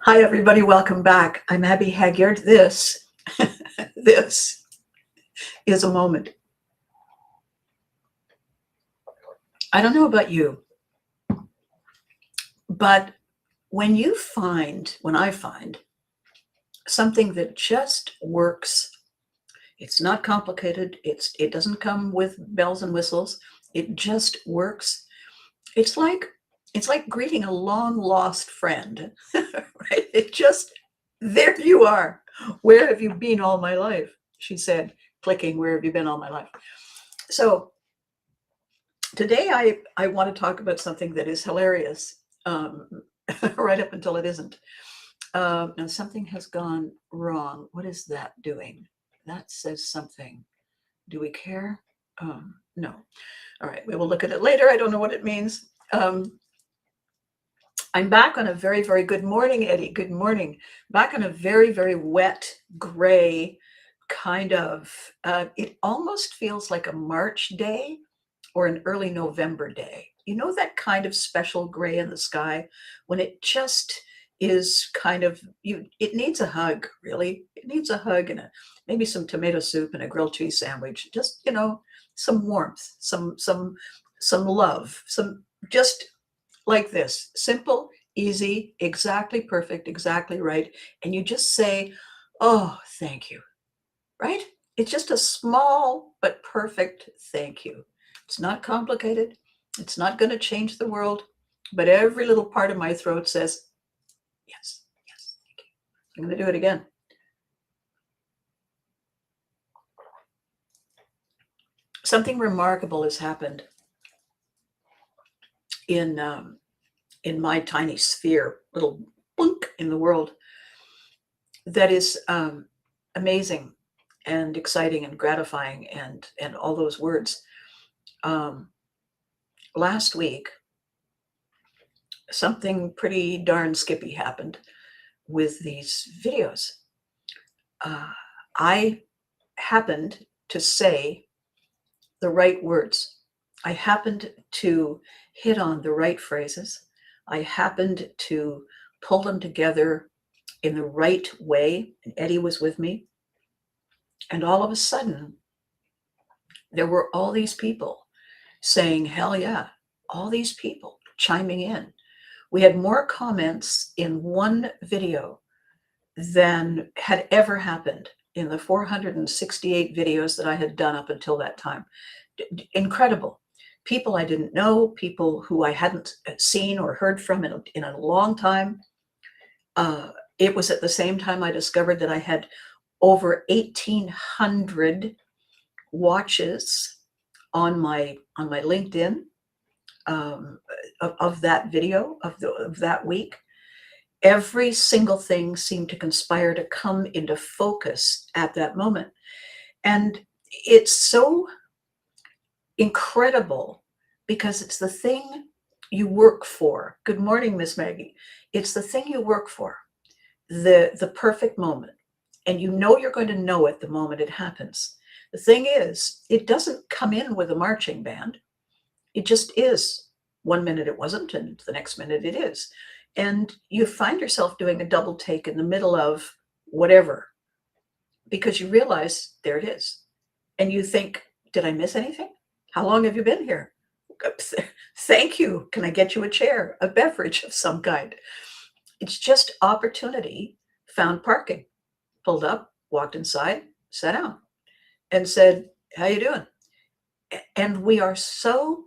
Hi, everybody. Welcome back. I'm Abby Haggard. This, this is a moment. I don't know about you, but when I find something that just works, it's not complicated. It doesn't come with bells and whistles. It just works. It's like it's like greeting a long lost friend, right? There you are. Where have you been all my life? She said, clicking, where have you been all my life? So today I want to talk about something that is hilarious, um, right up until it isn't. Now something has gone wrong. What is that doing? That says something. Do we care? No. All right, we will look at it later. I don't know what it means. I'm back on a very, very good morning, Eddie. Good morning. Back on a very, very wet, gray kind of, it almost feels like a March day or an early November day. You know, that kind of special gray in the sky when it just is kind of, it needs a hug, really. It needs a hug and maybe some tomato soup and a grilled cheese sandwich. Just, some warmth, some love, some just like this, simple, easy, exactly perfect, exactly right. And you just say, oh, thank you, right? It's just a small but perfect thank you. It's not complicated. It's not going to change the world, but every little part of my throat says, yes, yes, thank you. I'm going to do it again. Something remarkable has happened in my tiny sphere, little blink in the world, that is amazing and exciting and gratifying and all those words. Last week, something pretty darn skippy happened with these videos. I happened to say the right words. I happened to hit on the right phrases. I happened to pull them together in the right way. And Eddie was with me. And all of a sudden, there were all these people saying, hell yeah, all these people chiming in. We had more comments in one video than had ever happened in the 468 videos that I had done up until that time. Incredible. People I didn't know, people who I hadn't seen or heard from in a long time. It was at the same time I discovered that I had over 1,800 watches on my LinkedIn of that video of that week. Every single thing seemed to conspire to come into focus at that moment. And it's so incredible because it's the thing you work for. Good morning, Miss Maggie. It's the thing you work for, the perfect moment. And you know you're going to know it the moment it happens. The thing is, it doesn't come in with a marching band. It just is. 1 minute it wasn't, and the next minute it is. And you find yourself doing a double take in the middle of whatever, because you realize there it is. And you think, did I miss anything? How long have you been here? Thank you. Can I get you a chair, a beverage of some kind? It's just opportunity found parking. Pulled up, walked inside, sat down, and said, how you doing? And we are so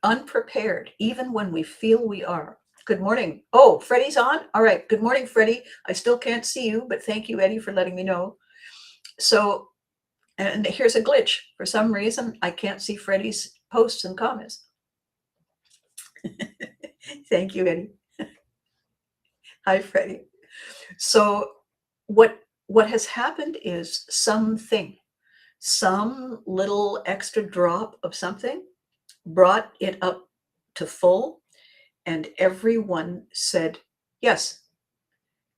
unprepared, even when we feel we are. Good morning. Oh, Freddie's on? All right. Good morning, Freddie. I still can't see you, but thank you, Eddie, for letting me know. So, and here's a glitch. For some reason, I can't see Freddie's posts and comments. Thank you, Eddie. Hi, Freddie. So what has happened is some little extra drop of something brought it up to full, and everyone said yes.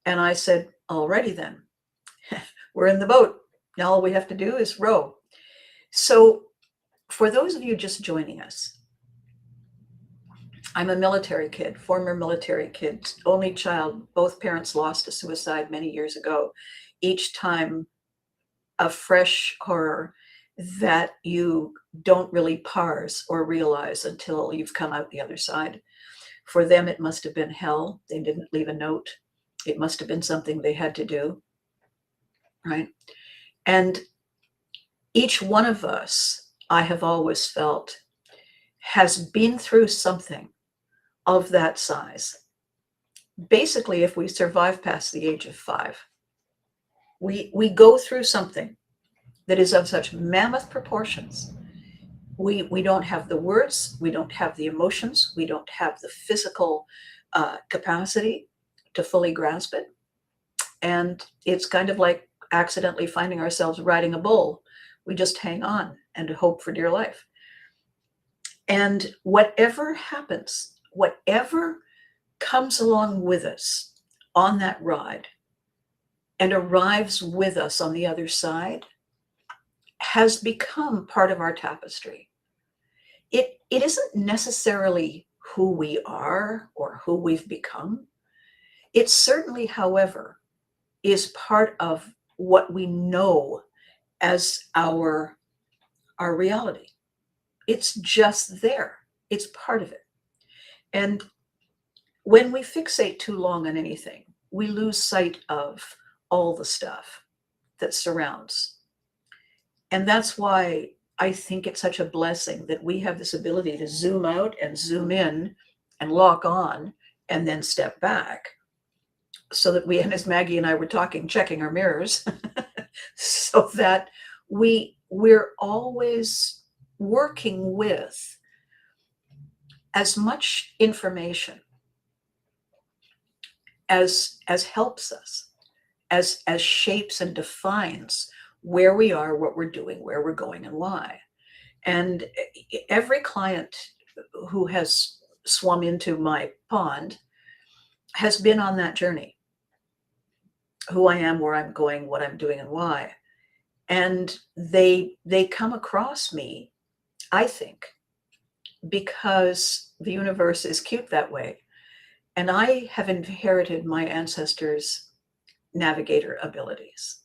And I said, alrighty then, we're in the boat. Now all we have to do is row. So for those of you just joining us, I'm a military kid, former military kid, only child. Both parents lost to suicide many years ago. Each time a fresh horror that you don't really parse or realize until you've come out the other side. For them, it must have been hell. They didn't leave a note. It must have been something they had to do, right? And each one of us, I have always felt, has been through something of that size. Basically, if we survive past the age of 5, we go through something that is of such mammoth proportions. We don't have the words, we don't have the emotions, we don't have the physical capacity to fully grasp it. And it's kind of like accidentally finding ourselves riding a bull. We just hang on and hope for dear life. And whatever happens, whatever comes along with us on that ride and arrives with us on the other side has become part of our tapestry. It isn't necessarily who we are or who we've become. It certainly, however, is part of what we know as our reality. It's just there. It's part of it. And when we fixate too long on anything, we lose sight of all the stuff that surrounds. And that's why I think it's such a blessing that we have this ability to zoom out and zoom in and lock on and then step back, so that we, and as Maggie and I were talking, checking our mirrors, so that we're always working with as much information as helps us, as shapes and defines where we are, what we're doing, where we're going, and why. And every client who has swum into my pond has been on that journey. Who I am, where I'm going, what I'm doing, and why. And they come across me, I think, because the universe is cute that way. And I have inherited my ancestors' navigator abilities.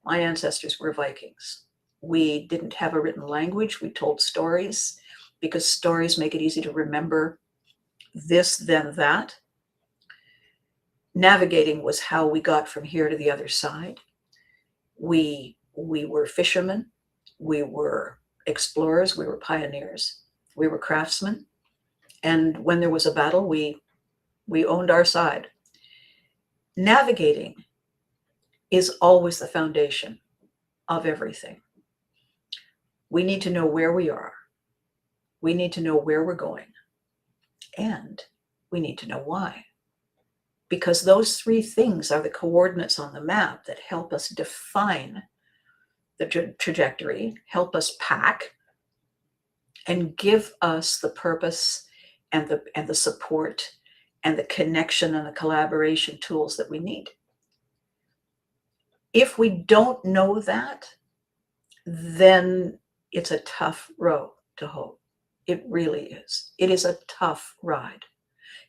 My ancestors were Vikings. We didn't have a written language. We told stories because stories make it easy to remember this, then that. Navigating was how we got from here to the other side. We were fishermen. We were explorers. We were pioneers. We were craftsmen. And when there was a battle, we owned our side. Navigating is always the foundation of everything. We need to know where we are. We need to know where we're going. And we need to know why. Because those 3 things are the coordinates on the map that help us define the trajectory, help us pack, and give us the purpose and the support and the connection and the collaboration tools that we need. If we don't know that, then it's a tough row to hoe. It really is. It is a tough ride.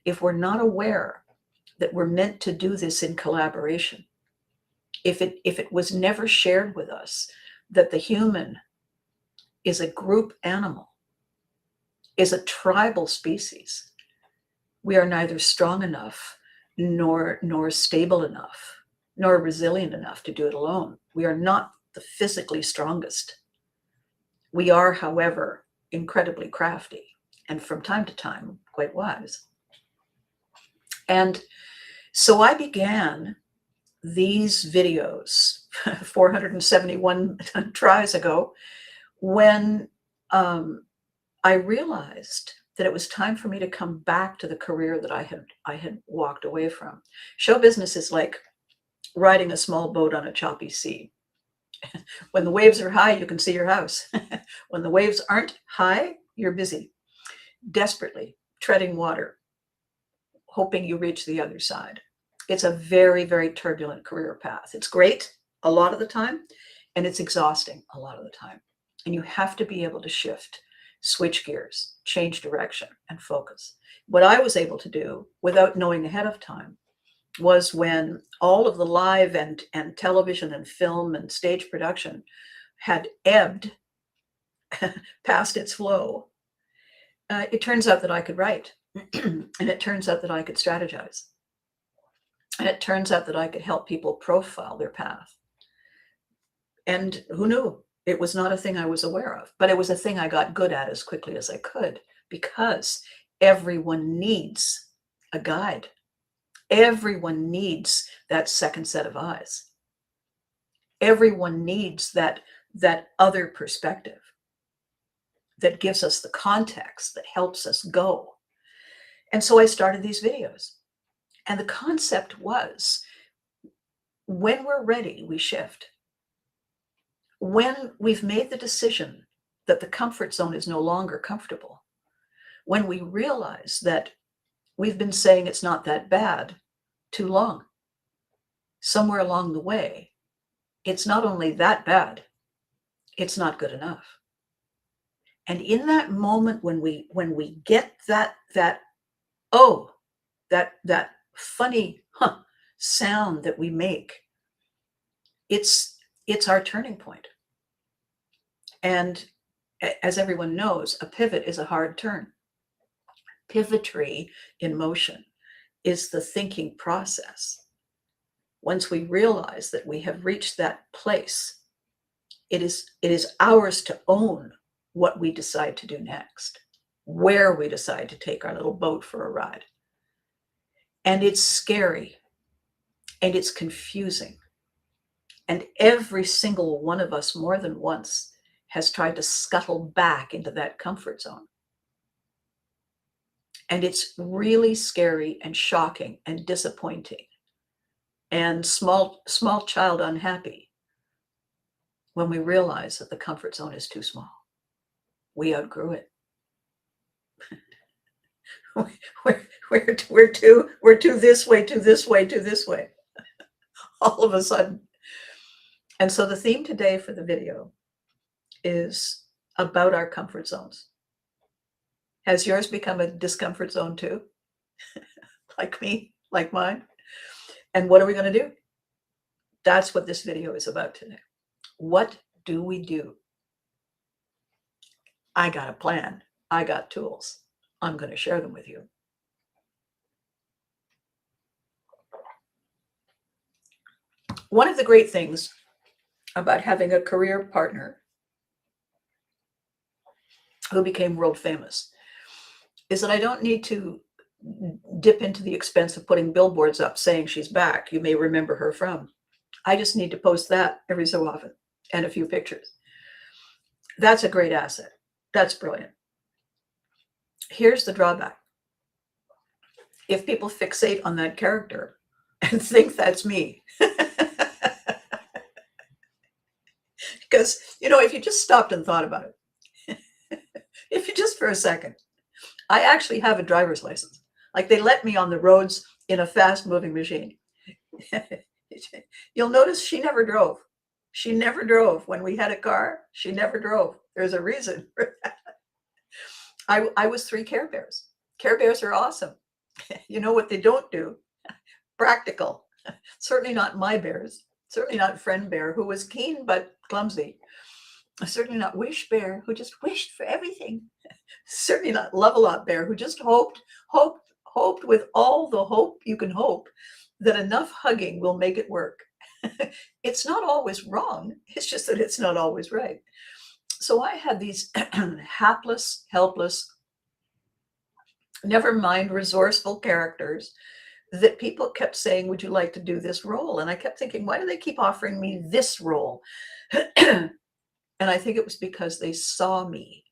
If we're not aware that we're meant to do this in collaboration, if it was never shared with us that the human is a group animal, is a tribal species, we are neither strong enough nor stable enough nor resilient enough to do it alone. We are not the physically strongest. We are, however, incredibly crafty and from time to time quite wise. And so I began these videos 471 tries ago when I realized that it was time for me to come back to the career that I had walked away from. Show business is like riding a small boat on a choppy sea. When the waves are high, you can see your house. When the waves aren't high, you're busy, desperately treading water, hoping you reach the other side. It's a very, very turbulent career path. It's great a lot of the time, and it's exhausting a lot of the time. And you have to be able to shift switch gears, change direction, and focus. What I was able to do without knowing ahead of time was when all of the live and television and film and stage production had ebbed past its flow, it turns out that I could write. And it turns out that I could strategize. And it turns out that I could help people profile their path. And who knew? It was not a thing I was aware of, but it was a thing I got good at as quickly as I could, because everyone needs a guide. Everyone needs that second set of eyes. Everyone needs that other perspective that gives us the context, that helps us go. And so I started these videos. And the concept was, when we're ready, we shift. When we've made the decision that the comfort zone is no longer comfortable, when we realize that we've been saying it's not that bad too long, somewhere along the way, it's not only that bad, it's not good enough. And in that moment when we get that funny sound that we make, it's our turning point. And as everyone knows, a pivot is a hard turn. Pivotry in motion is the thinking process. Once we realize that we have reached that place, it is ours to own what we decide to do next, where we decide to take our little boat for a ride. And it's scary, and it's confusing. And every single one of us, more than once, has tried to scuttle back into that comfort zone. And it's really scary and shocking and disappointing and small child unhappy when we realize that the comfort zone is too small. We outgrew it. we're too this way, all of a sudden. And so the theme today for the video is about our comfort zones. Has yours become a discomfort zone too? Like me, like mine? And what are we going to do? That's what this video is about today. What do we do? I got a plan. I got tools. I'm going to share them with you. One of the great things about having a career partner who became world famous is that I don't need to dip into the expense of putting billboards up saying she's back. You may remember her from. I just need to post that every so often and a few pictures. That's a great asset. That's brilliant. Here's the drawback. If people fixate on that character and think that's me, because, if you just stopped and thought about it, if you just for a second, I actually have a driver's license. Like, they let me on the roads in a fast moving machine. You'll notice she never drove. She never drove. When we had a car, she never drove. There's a reason for that. I was 3 Care Bears. Care Bears are awesome. You know what they don't do? Practical. Certainly not my bears. Certainly not Friend Bear, who was keen but clumsy. Certainly not Wish Bear, who just wished for everything. Certainly not Love-A-Lot Bear, who just hoped with all the hope you can hope that enough hugging will make it work. It's not always wrong. It's just that it's not always right. So I had these hapless, helpless, never mind resourceful characters that people kept saying, would you like to do this role? And I kept thinking, why do they keep offering me this role? And I think it was because they saw me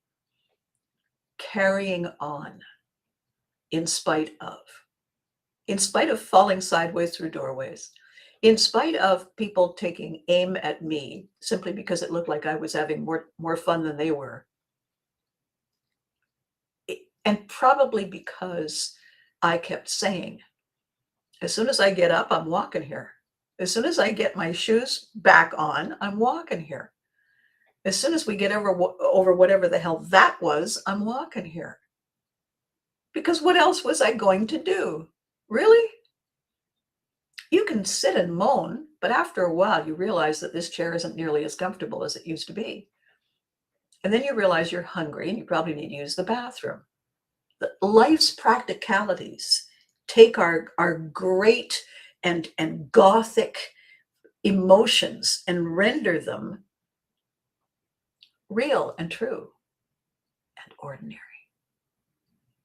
carrying on in spite of falling sideways through doorways, in spite of people taking aim at me simply because it looked like I was having more fun than they were. And probably because I kept saying, as soon as I get up, I'm walking here. As soon as I get my shoes back on, I'm walking here. As soon as we get over whatever the hell that was, I'm walking here. Because what else was I going to do? Really? You can sit and moan, but after a while you realize that this chair isn't nearly as comfortable as it used to be. And then you realize you're hungry and you probably need to use the bathroom. Life's practicalities take our great and gothic emotions and render them real and true and ordinary.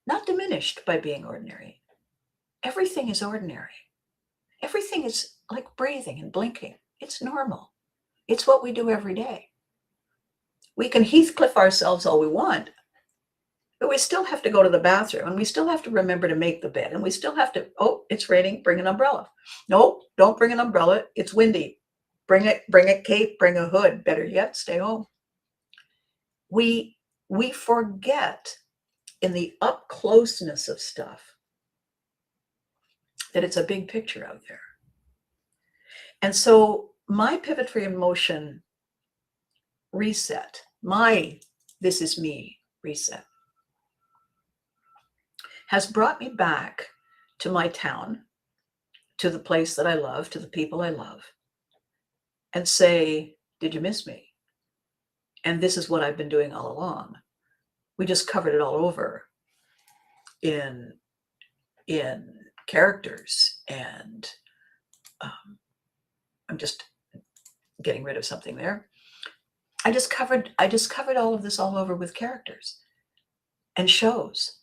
Not diminished by being ordinary. Everything is ordinary. Everything is like breathing and blinking. It's normal. It's what we do every day. We can Heathcliff ourselves all we want, but we still have to go to the bathroom, and we still have to remember to make the bed, and we still have to, oh, it's raining, bring an umbrella. No, don't bring an umbrella. It's windy. Bring a cape, bring a hood. Better yet, stay home. We forget in the up closeness of stuff that it's a big picture out there. And so my Pivotry in Motion reset, my This Is Me reset, has brought me back to my town, to the place that I love, to the people I love, and say, did you miss me? And this is what I've been doing all along. We just covered it all over in characters, and I'm just getting rid of something there. I just covered all of this all over with characters and shows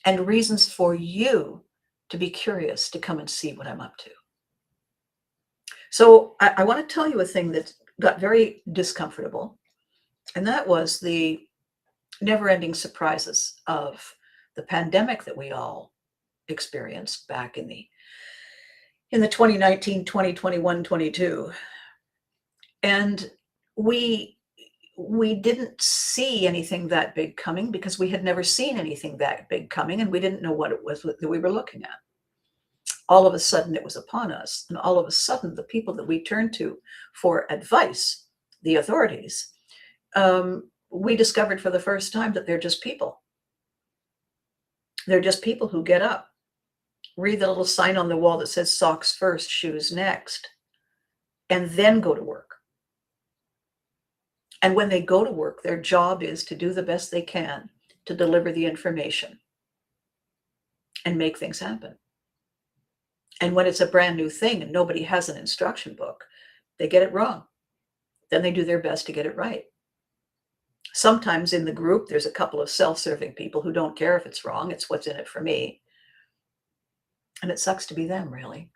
and reasons for you to be curious to come and see what I'm up to. So I want to tell you a thing that got very discomfortable, and that was the never-ending surprises of the pandemic that we all experienced back in the 2019, 2021, 22. And we didn't see anything that big coming because we had never seen anything that big coming, and we didn't know what it was that we were looking at. All of a sudden it was upon us, and all of a sudden the people that we turned to for advice, the authorities, we discovered for the first time that they're just people. They're just people who get up, read the little sign on the wall that says socks first, shoes next, and then go to work. And when they go to work, their job is to do the best they can to deliver the information and make things happen. And when it's a brand new thing and nobody has an instruction book, they get it wrong. Then they do their best to get it right. Sometimes in the group, there's a couple of self-serving people who don't care if it's wrong. It's what's in it for me. And it sucks to be them, really.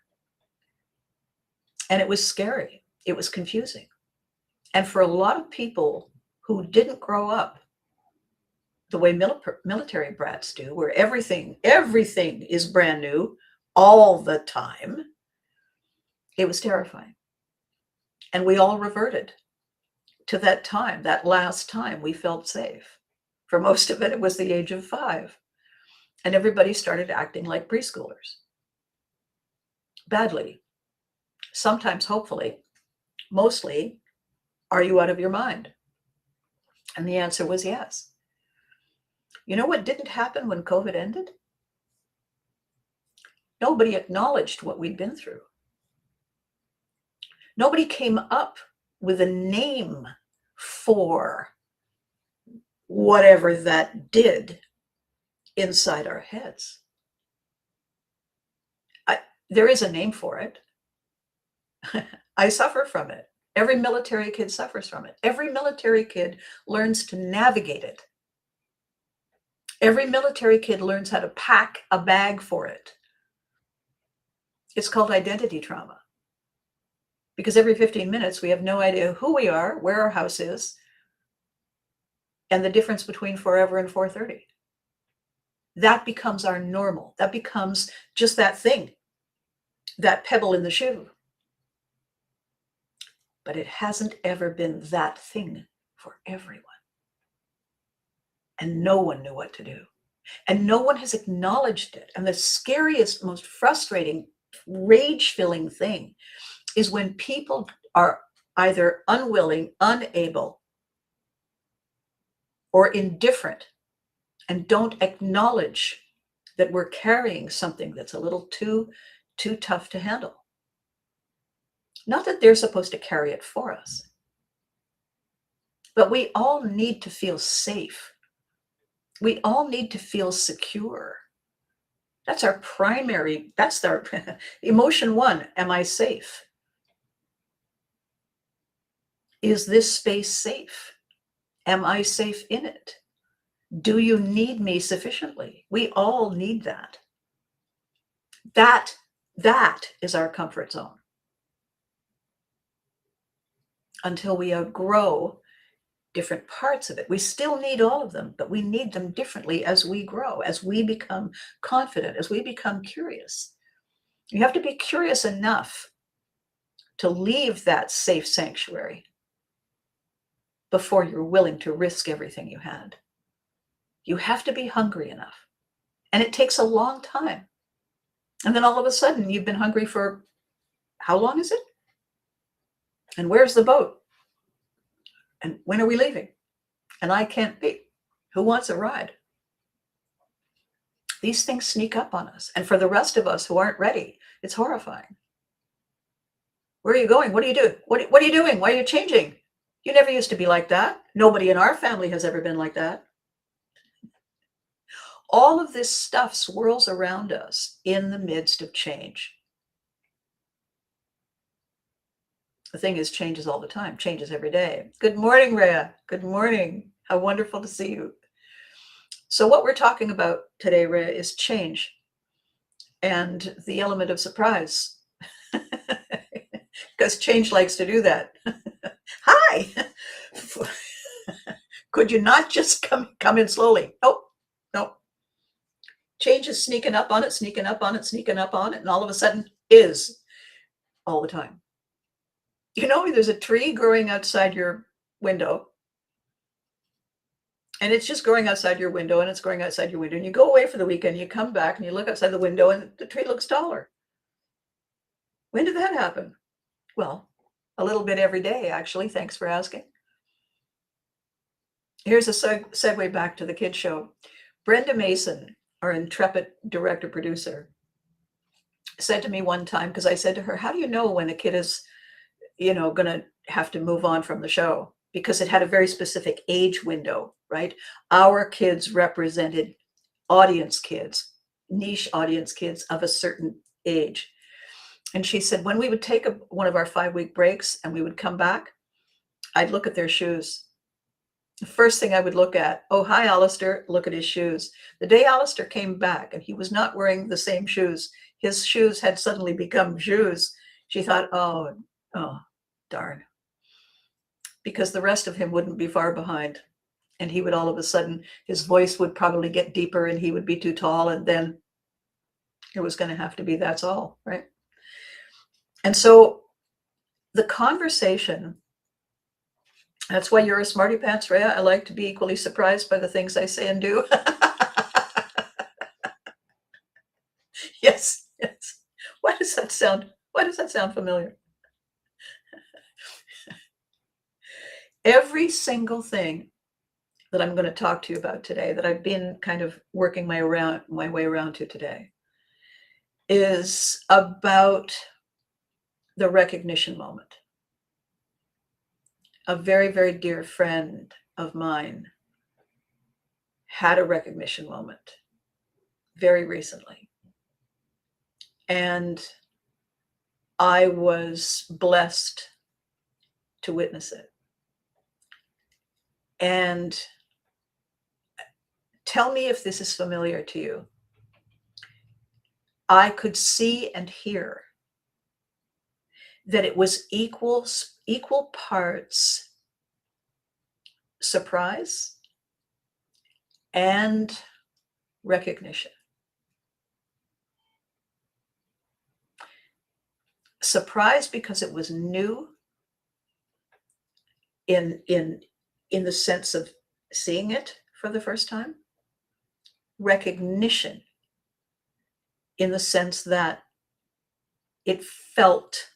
And it was scary. It was confusing. And for a lot of people who didn't grow up the way military brats do, where everything is brand new all the time, it was terrifying. And we all reverted to that time, that last time we felt safe. For most of it, it was the age of 5. And everybody started acting like preschoolers. Badly. Sometimes, hopefully. Mostly, are you out of your mind? And the answer was yes. You know what didn't happen when COVID ended? Nobody acknowledged what we'd been through. Nobody came up with a name for whatever that did inside our heads. There is a name for it. I suffer from it. Every military kid suffers from it. Every military kid learns to navigate it. Every military kid learns how to pack a bag for it. It's called identity trauma. Because every 15 minutes, we have no idea who we are, where our house is, and the difference between forever and 4:30. That becomes our normal. That becomes just that thing, that pebble in the shoe. But it hasn't ever been that thing for everyone. And no one knew what to do. And no one has acknowledged it. And the scariest, most frustrating, rage-filling thing is when people are either unwilling, unable, or indifferent, and don't acknowledge that we're carrying something that's a little too tough to handle. Not that they're supposed to carry it for us, but we all need to feel safe. We all need to feel secure. That's our primary, that's our emotion one. Am I safe? Is this space safe? Am I safe in it? Do you need me sufficiently? We all need that. That is our comfort zone. Until we outgrow different parts of it. We still need all of them, but we need them differently as we grow, as we become confident, as we become curious. You have to be curious enough to leave that safe sanctuary before you're willing to risk everything you had. You have to be hungry enough. And it takes a long time. And then all of a sudden, you've been hungry for how long is it? And where's the boat? And when are we leaving? And I can't be. Who wants a ride? These things sneak up on us. And for the rest of us who aren't ready, it's horrifying. Where are you going? What are you doing? What are you doing? Why are you changing? You never used to be like that. Nobody in our family has ever been like that. All of this stuff swirls around us in the midst of change. The thing is, changes all the time, changes every day. Good morning, Rhea. Good morning. How wonderful to see you. So what we're talking about today, Rhea, is change and the element of surprise. Because change likes to do that. Hi. Could you not just come in slowly? Nope. Change is sneaking up on it, sneaking up on it, sneaking up on it, and all of a sudden is all the time. You know, there's a tree growing outside your window, and it's just growing outside your window, and it's growing outside your window, and you go away for the weekend, you come back, and you look outside the window, and the tree looks taller. When did that happen? Well, a little bit every day, actually. Thanks for asking. Here's a segue back to the kids show. Brenda Mason, our intrepid director-producer, said to me one time, because I said to her, how do you know when a kid is, going to have to move on from the show? Because it had a very specific age window, right? Our kids represented audience kids, niche audience kids of a certain age. And she said, when we would take one of our 5-week breaks and we would come back, I'd look at their shoes. The first thing I would look at, oh, hi, Alistair, look at his shoes. The day Alistair came back and he was not wearing the same shoes, his shoes had suddenly become shoes. She thought, oh, darn. Because the rest of him wouldn't be far behind. And he would all of a sudden, his voice would probably get deeper and he would be too tall. And then it was going to have to be, that's all, right? And so the conversation, that's why you're a smarty pants, Rhea. I like to be equally surprised by the things I say and do. Yes. Why does that sound familiar? Every single thing that I'm going to talk to you about today, that I've been kind of working my way around to today, is about the recognition moment. A very, very dear friend of mine had a recognition moment very recently. And I was blessed to witness it. And tell me if this is familiar to you. I could see and hear that it was equal parts surprise and recognition. Surprise because it was new in the sense of seeing it for the first time. Recognition in the sense that it felt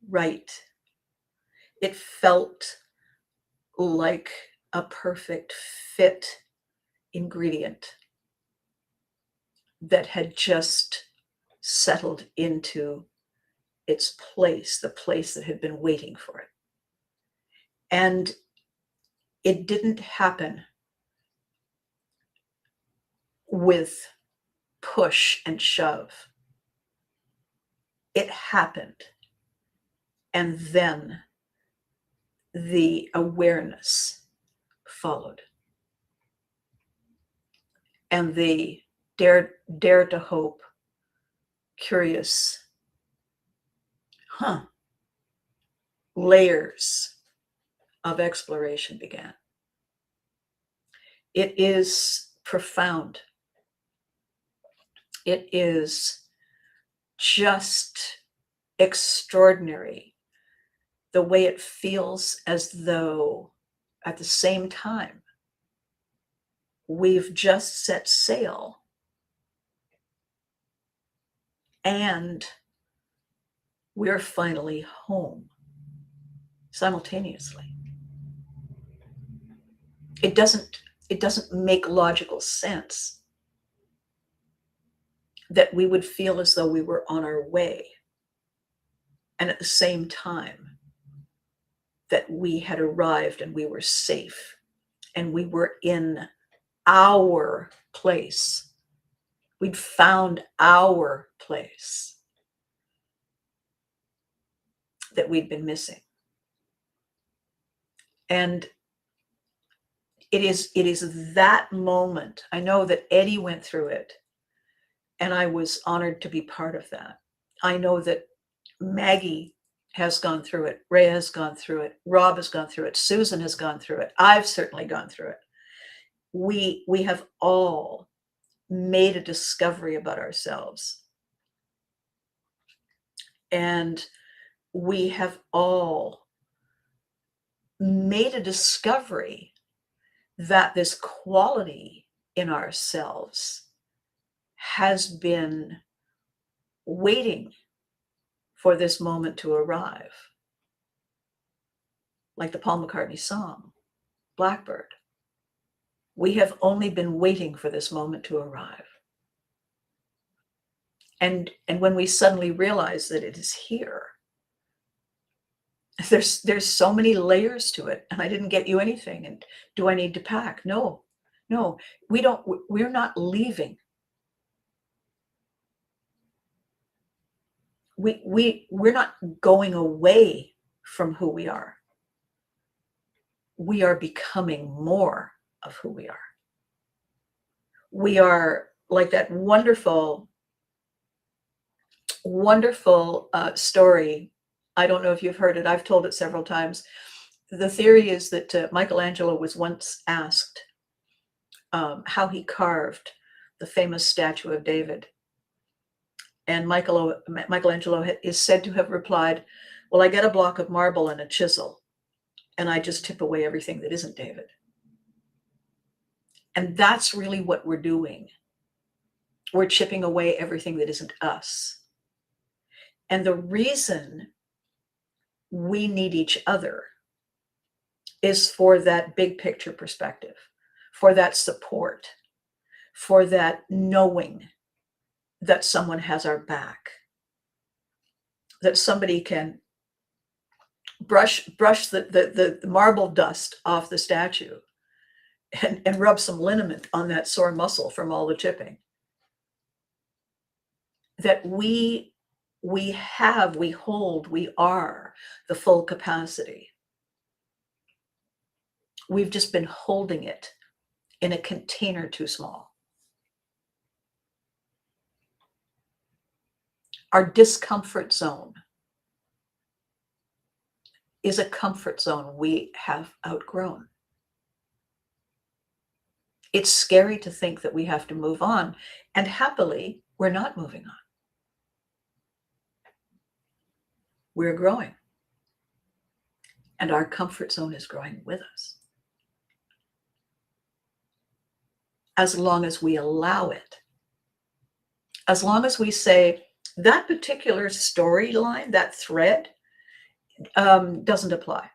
right. It felt like a perfect fit ingredient that had just settled into its place, the place that had been waiting for it. And it didn't happen with push and shove. It happened. And then the awareness followed. And the dare to hope, curious, layers of exploration began. It is profound. It is just extraordinary the way it feels as though at the same time we've just set sail and we're finally home simultaneously. It doesn't make logical sense that we would feel as though we were on our way and at the same time that we had arrived and we were safe and we were in our place. We'd found our place that we'd been missing. And it is that moment. I know that Eddie went through it, and I was honored to be part of that. I know that Maggie has gone through it. Ray has gone through it. Rob has gone through it. Susan has gone through it. I've certainly gone through it. We have all made a discovery about ourselves. And we have all made a discovery that this quality in ourselves has been waiting for this moment to arrive. Like the Paul McCartney song, Blackbird. We have only been waiting for this moment to arrive. And when we suddenly realize that it is here, there's so many layers to it, and I didn't get you anything. And do I need to pack? No, we're not leaving. We're not going away from who we are. We are becoming more of who we are. We are like that wonderful story. I don't know if you've heard it. I've told it several times. The theory is that Michelangelo was once asked how he carved the famous statue of David. And Michelangelo is said to have replied, well, I get a block of marble and a chisel, and I just tip away everything that isn't David. And that's really what we're doing. We're chipping away everything that isn't us. And the reason we need each other is for that big picture perspective, for that support, for that knowing that someone has our back, that somebody can brush the marble dust off the statue and rub some liniment on that sore muscle from all the chipping. That we are the full capacity. We've just been holding it in a container too small. Our discomfort zone is a comfort zone we have outgrown. It's scary to think that we have to move on, and happily, we're not moving on. We're growing, and our comfort zone is growing with us. As long as we allow it, as long as we say, that particular storyline, that thread, doesn't apply.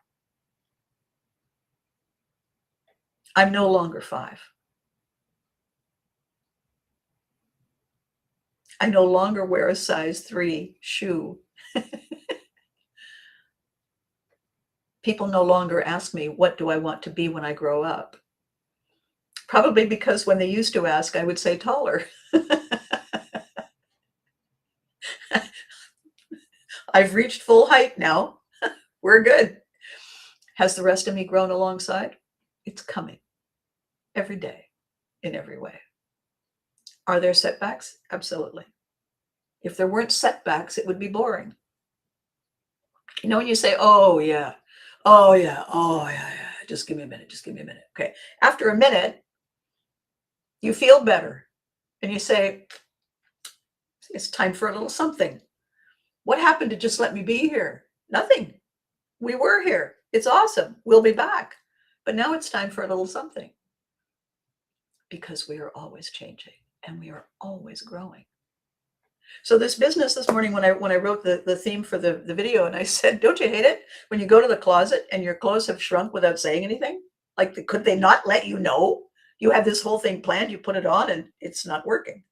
I'm no longer 5. I no longer wear a size 3 shoe. People no longer ask me, what do I want to be when I grow up? Probably because when they used to ask, I would say taller. I've reached full height now. We're good. Has the rest of me grown alongside? It's coming every day in every way. Are there setbacks? Absolutely. If there weren't setbacks, it would be boring. You know, when you say, oh, yeah, oh, yeah, oh, yeah, yeah, just give me a minute, just give me a minute. Okay. After a minute, you feel better and you say, it's time for a little something. What happened to just let me be here? Nothing. We were here. It's awesome. We'll be back. But now it's time for a little something, because we are always changing and we are always growing. So this business this morning, when I wrote the theme for the video, and I said, don't you hate it when you go to the closet and your clothes have shrunk without saying anything? Like, could they not let you know? You have this whole thing planned, you put it on and it's not working.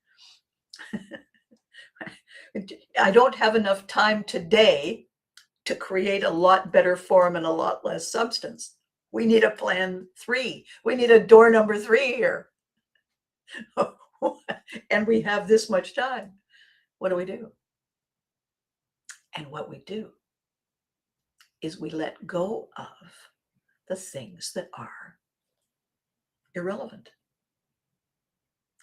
I don't have enough time today to create a lot better form and a lot less substance. We need a plan 3. We need a door number 3 here. And we have this much time. What do? And what we do is we let go of the things that are irrelevant.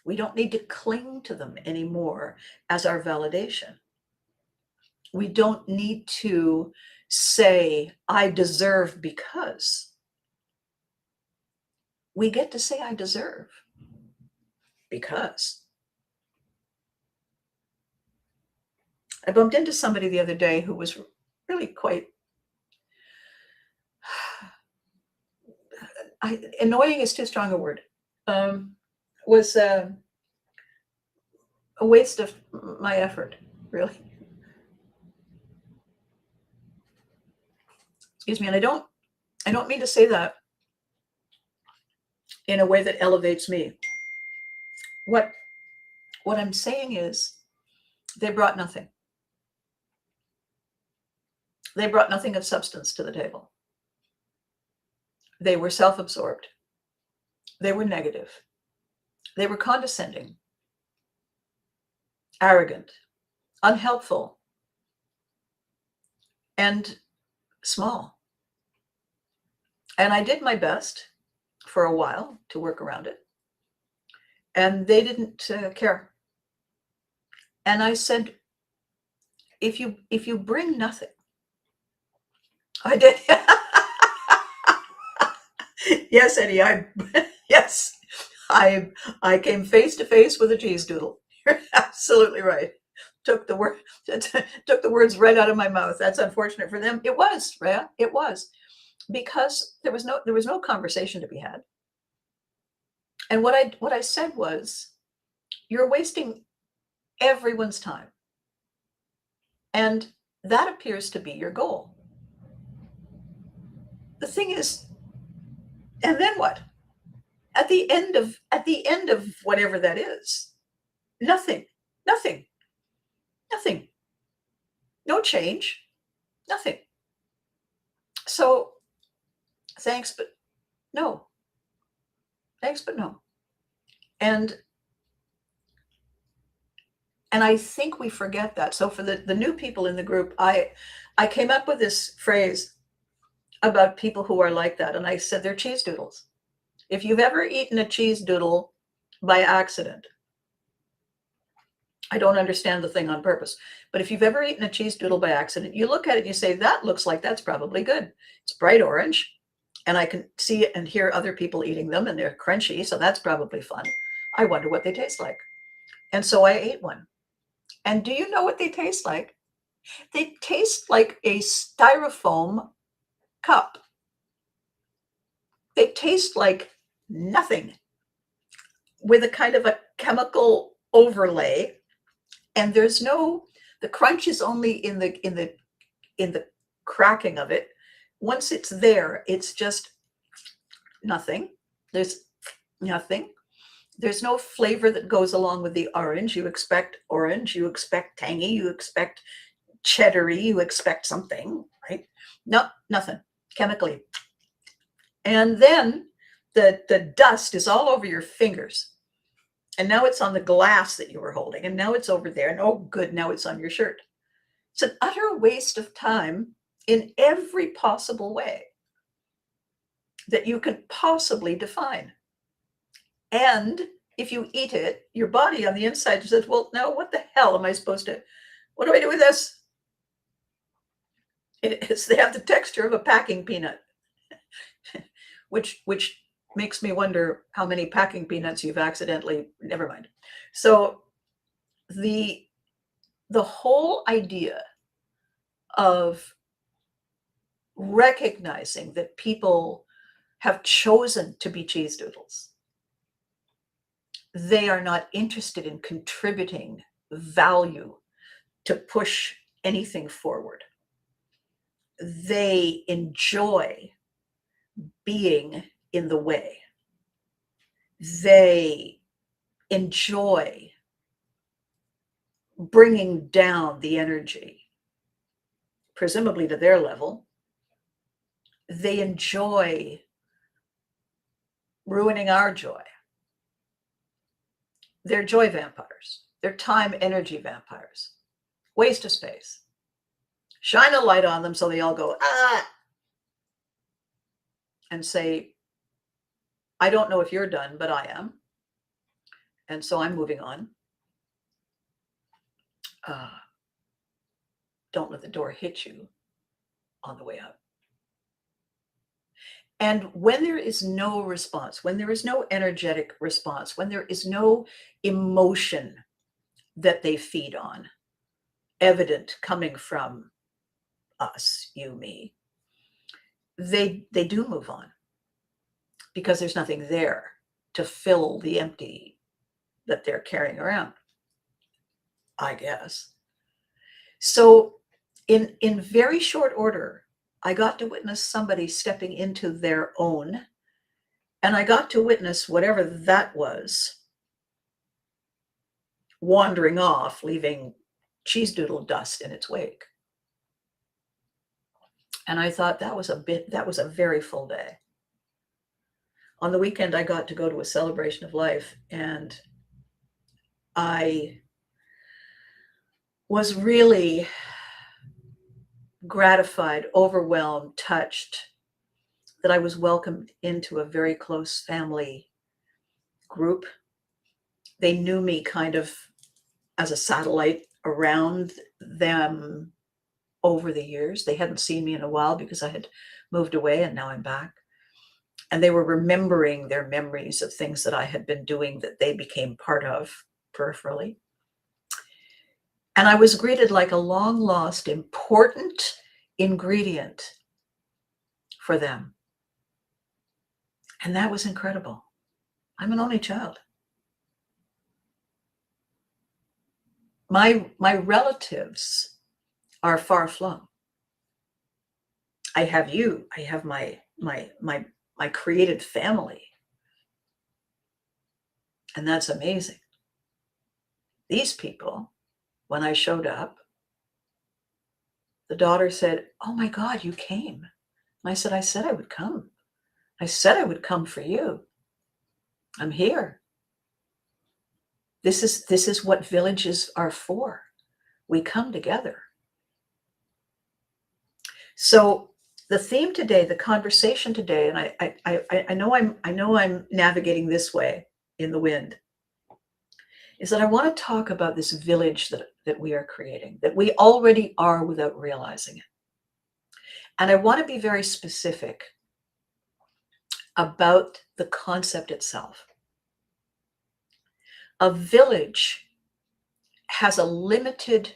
We don't need to cling to them anymore as our validation. We don't need to say, I deserve because. We get to say, I deserve because. I bumped into somebody the other day who was really quite annoying is too strong a word. Was a waste of my effort, really. Excuse me, and I don't mean to say that in a way that elevates me. What I'm saying is, they brought nothing. They brought nothing of substance to the table. They were self-absorbed. They were negative. They were condescending, arrogant, unhelpful, and small. And I did my best for a while to work around it. And they didn't care. And I said, if you bring nothing, I did. Yes, Eddie, yes, I came face to face with a cheese doodle. You're absolutely right. Took the words right out of my mouth. That's unfortunate for them. It was, Rhea. It was, because there was no conversation to be had. And what I said was, you're wasting everyone's time. And that appears to be your goal. The thing is, and then what? At the end of whatever that is, nothing. No change, nothing. So thanks, but no. Thanks, but no. And I think we forget that. So for the new people in the group, I came up with this phrase about people who are like that. And I said, they're cheese doodles. If you've ever eaten a cheese doodle by accident, I don't understand the thing on purpose, but if you've ever eaten a cheese doodle by accident, you look at it and you say, that looks like that's probably good. It's bright orange, and I can see and hear other people eating them, and they're crunchy, so that's probably fun. I wonder what they taste like. And so I ate one. And do you know what they taste like? They taste like a styrofoam cup. They taste like nothing, with a kind of a chemical overlay. And there's the crunch is only in the cracking of it. Once it's there, it's just nothing. There's nothing. There's no flavor that goes along with the orange. You expect orange, you expect tangy, you expect cheddary, you expect something, right? No, nothing chemically. And then the dust is all over your fingers. And now it's on the glass that you were holding. And now it's over there. And oh, good, now it's on your shirt. It's an utter waste of time in every possible way that you can possibly define. And if you eat it, your body on the inside says, well, now what the hell am I supposed to, what do I do with this? They have the texture of a packing peanut, which makes me wonder how many packing peanuts you've accidentally, never mind. So the whole idea of recognizing that people have chosen to be cheese doodles, they are not interested in contributing value to push anything forward. They enjoy being in the way. They enjoy bringing down the energy, presumably to their level. They enjoy ruining our joy. They're joy vampires. They're time energy vampires. Waste of space. Shine a light on them so they all go, ah, and say, I don't know if you're done, but I am. And so I'm moving on. Don't let the door hit you on the way out. And when there is no response, when there is no energetic response, when there is no emotion that they feed on, evident coming from us, you, me, they do move on because there's nothing there to fill the empty that they're carrying around, I guess. So in very short order, I got to witness somebody stepping into their own, and I got to witness whatever that was wandering off, leaving cheese doodle dust in its wake. And I thought that was a very full day. On the weekend, I got to go to a celebration of life, and I was really gratified, overwhelmed, touched that I was welcomed into a very close family group. They knew me kind of as a satellite around them over the years. They hadn't seen me in a while because I had moved away, and now I'm back. And they were remembering their memories of things that I had been doing that they became part of peripherally. And I was greeted like a long lost, important ingredient for them. And that was incredible. I'm an only child. My relatives are far flung. I have you. I have my created family. And that's amazing. These people, when I showed up, the daughter said, oh my God, you came. And I said I would come. I said I would come for you. I'm here. This is what villages are for. We come together. So the theme today, the conversation today, and I know I'm navigating this way in the wind, is that I want to talk about this village that we are creating, that we already are without realizing it. And I want to be very specific about the concept itself. A village has a limited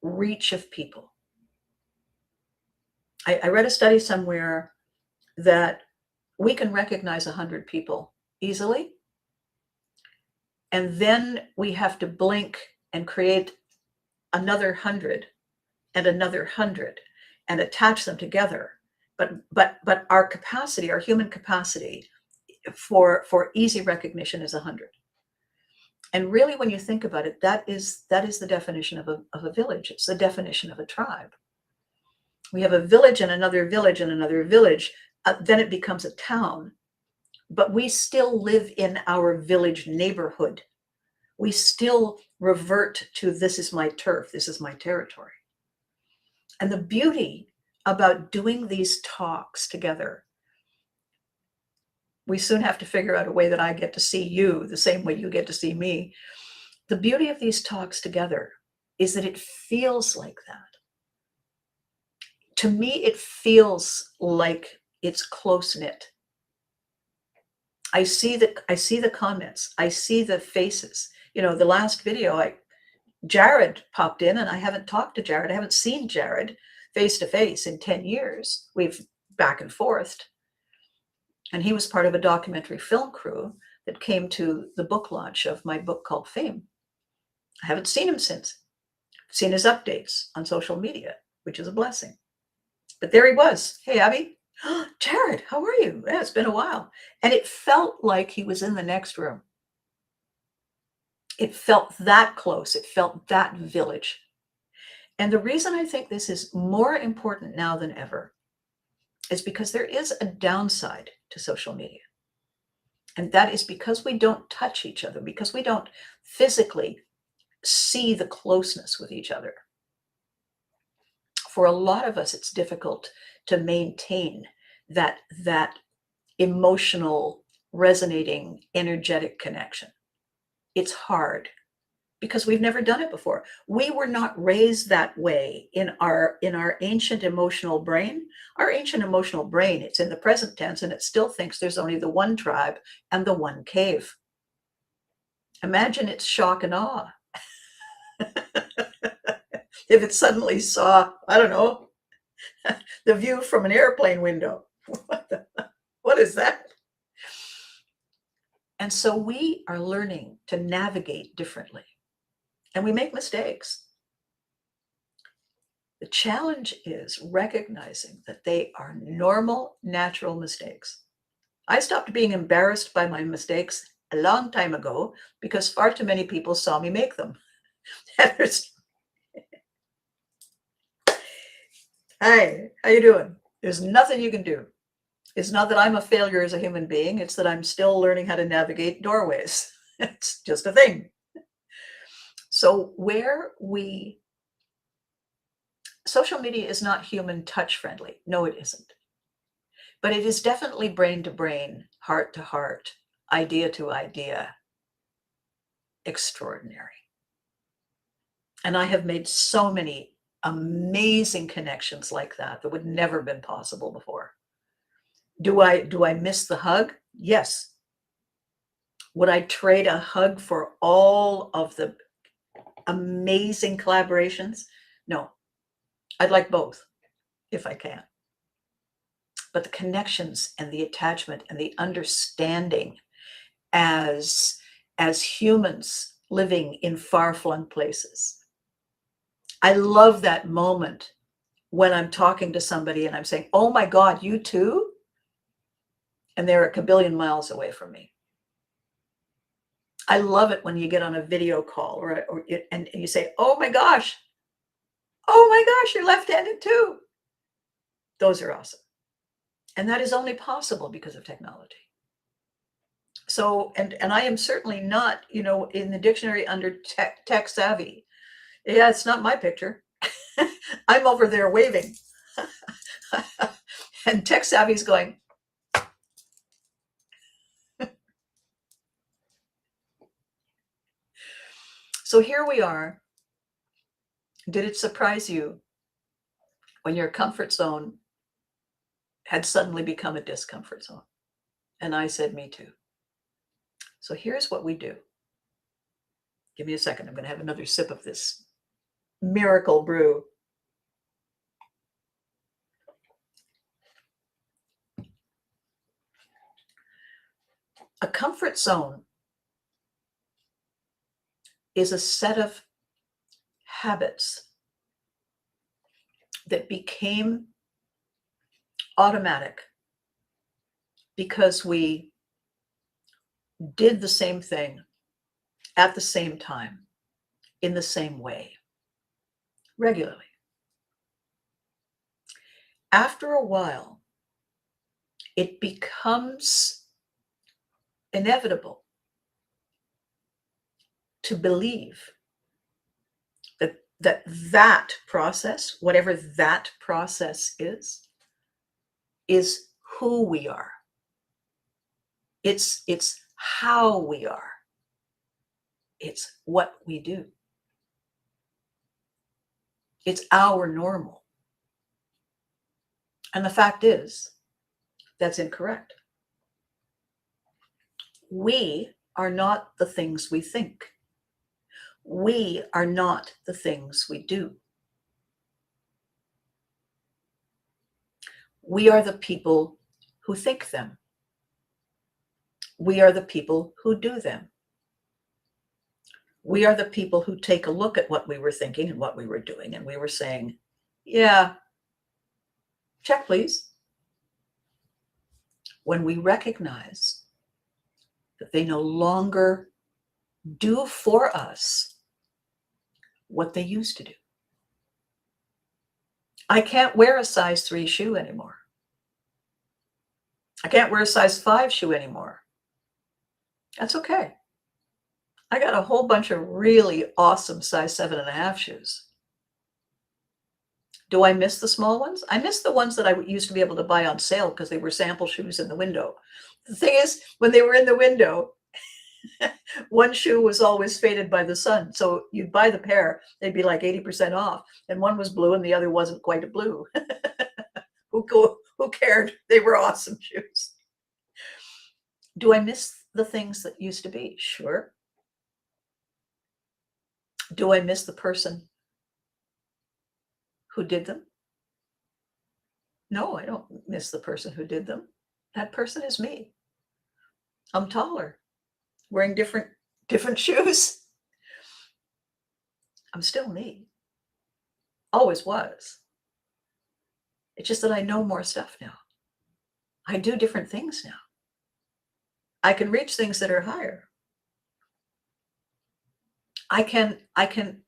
reach of people. I read a study somewhere that we can recognize 100 people easily, and then we have to blink and create another 100 and another 100 and attach them together. But our capacity, our human capacity, for easy recognition is 100. And really, when you think about it, that is the definition of a village. It's the definition of a tribe. We have a village and another village and another village. Then it becomes a town. But we still live in our village neighborhood. We still revert to, this is my turf, this is my territory. And the beauty about doing these talks together, we soon have to figure out a way that I get to see you the same way you get to see me. The beauty of these talks together is that it feels like that. To me, it feels like it's close-knit. I see the comments. I see the faces. You know, the last video, Jared popped in, and I haven't talked to Jared. I haven't seen Jared face to face in 10 years. We've back and forth. And he was part of a documentary film crew that came to the book launch of my book called Fame. I haven't seen him since. I've seen his updates on social media, which is a blessing. But there he was. Hey, Abby. Jared, how are you? Yeah, it's been a while. And it felt like he was in the next room. It felt that close. It felt that village. And the reason I think this is more important now than ever is because there is a downside to social media. And that is because we don't touch each other, because we don't physically see the closeness with each other. For a lot of us, it's difficult to maintain that emotional, resonating, energetic connection. It's hard because we've never done it before. We were not raised that way in our ancient emotional brain. Our ancient emotional brain, it's in the present tense, and it still thinks there's only the one tribe and the one cave. Imagine its shock and awe if it suddenly saw, I don't know, the view from an airplane window. What is that? And so we are learning to navigate differently, and we make mistakes. The challenge is recognizing that they are normal, natural mistakes. I stopped being embarrassed by my mistakes a long time ago because far too many people saw me make them. Hi, how you doing? There's nothing you can do. It's not that I'm a failure as a human being. It's that I'm still learning how to navigate doorways. It's just a thing. So social media is not human touch friendly. No, it isn't. But it is definitely brain to brain, heart to heart, idea to idea, extraordinary. And I have made so many amazing connections like that would never have been possible before. Do I miss the hug? Yes. Would I trade a hug for all of the amazing collaborations? No. I'd like both if I can. But the connections and the attachment and the understanding as humans living in far-flung places. I love that moment when I'm talking to somebody and I'm saying, oh my God, you too? And they're a kabillion miles away from me. I love it when you get on a video call and you say, oh my gosh, you're left-handed too. Those are awesome. And that is only possible because of technology. So, and I am certainly not, in the dictionary under tech savvy. Yeah, it's not my picture. I'm over there waving. And tech savvy is going. So here we are. Did it surprise you when your comfort zone had suddenly become a discomfort zone? And I said, me too. So here's what we do. Give me a second. I'm going to have another sip of this miracle brew. A comfort zone is a set of habits that became automatic because we did the same thing at the same time, in the same way, regularly. After a while, it becomes inevitable to believe that process, whatever that process is who we are. It's how we are. It's what we do. It's our normal. And the fact is, that's incorrect. We are not the things we think. We are not the things we do. We are the people who think them. We are the people who do them. We are the people who take a look at what we were thinking and what we were doing, and we were saying, yeah, check, please. When we recognize that they no longer do for us what they used to do. I can't wear a size 3 shoe anymore. I can't wear a size 5 shoe anymore. That's okay. I got a whole bunch of really awesome size 7.5 shoes. Do I miss the small ones? I miss the ones that I used to be able to buy on sale because they were sample shoes in the window. The thing is, when they were in the window, one shoe was always faded by the sun. So you'd buy the pair, they'd be like 80% off. And one was blue and the other wasn't quite a blue. Who cared? They were awesome shoes. Do I miss the things that used to be? Sure. Do I miss the person who did them? No, I don't miss the person who did them. That person is me. I'm taller, wearing different shoes. I'm still me. Always was. It's just that I know more stuff now. I do different things now. I can reach things that are higher. I can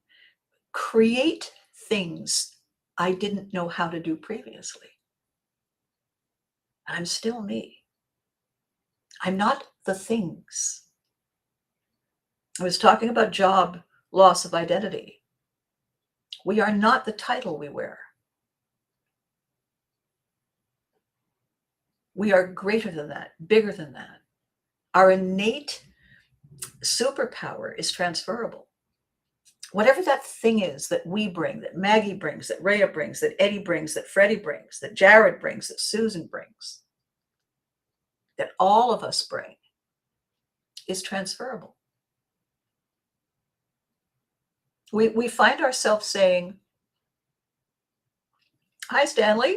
create things I didn't know how to do previously. I'm still me. I'm not the things. I was talking about job loss of identity. We are not the title we wear. We are greater than that, bigger than that. Our innate superpower is transferable. Whatever that thing is that we bring, that Maggie brings, that Rhea brings, that Eddie brings, that Freddie brings, that Jared brings, that Susan brings, that all of us bring, is transferable. We find ourselves saying, hi, Stanley.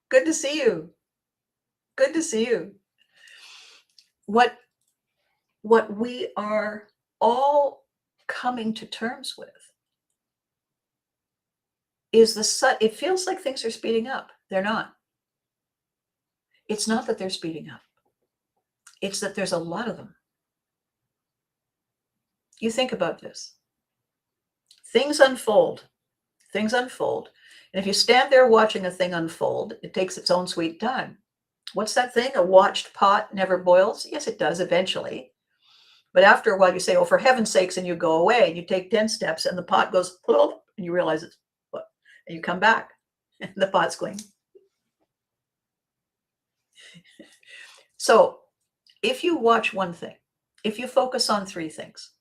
Good to see you. Good to see you. What we are all coming to terms with is it feels like things are speeding up. They're not. It's not that they're speeding up. It's that there's a lot of them. You think about this. Things unfold. Things unfold. And if you stand there watching a thing unfold, it takes its own sweet time. What's that thing? A watched pot never boils? Yes, it does eventually. But after a while, you say, oh, for heaven's sakes, and you go away, and you take 10 steps, and the pot goes, and you realize it's what? And you come back, and the pot's going. So if you watch one thing, if you focus on 3 things,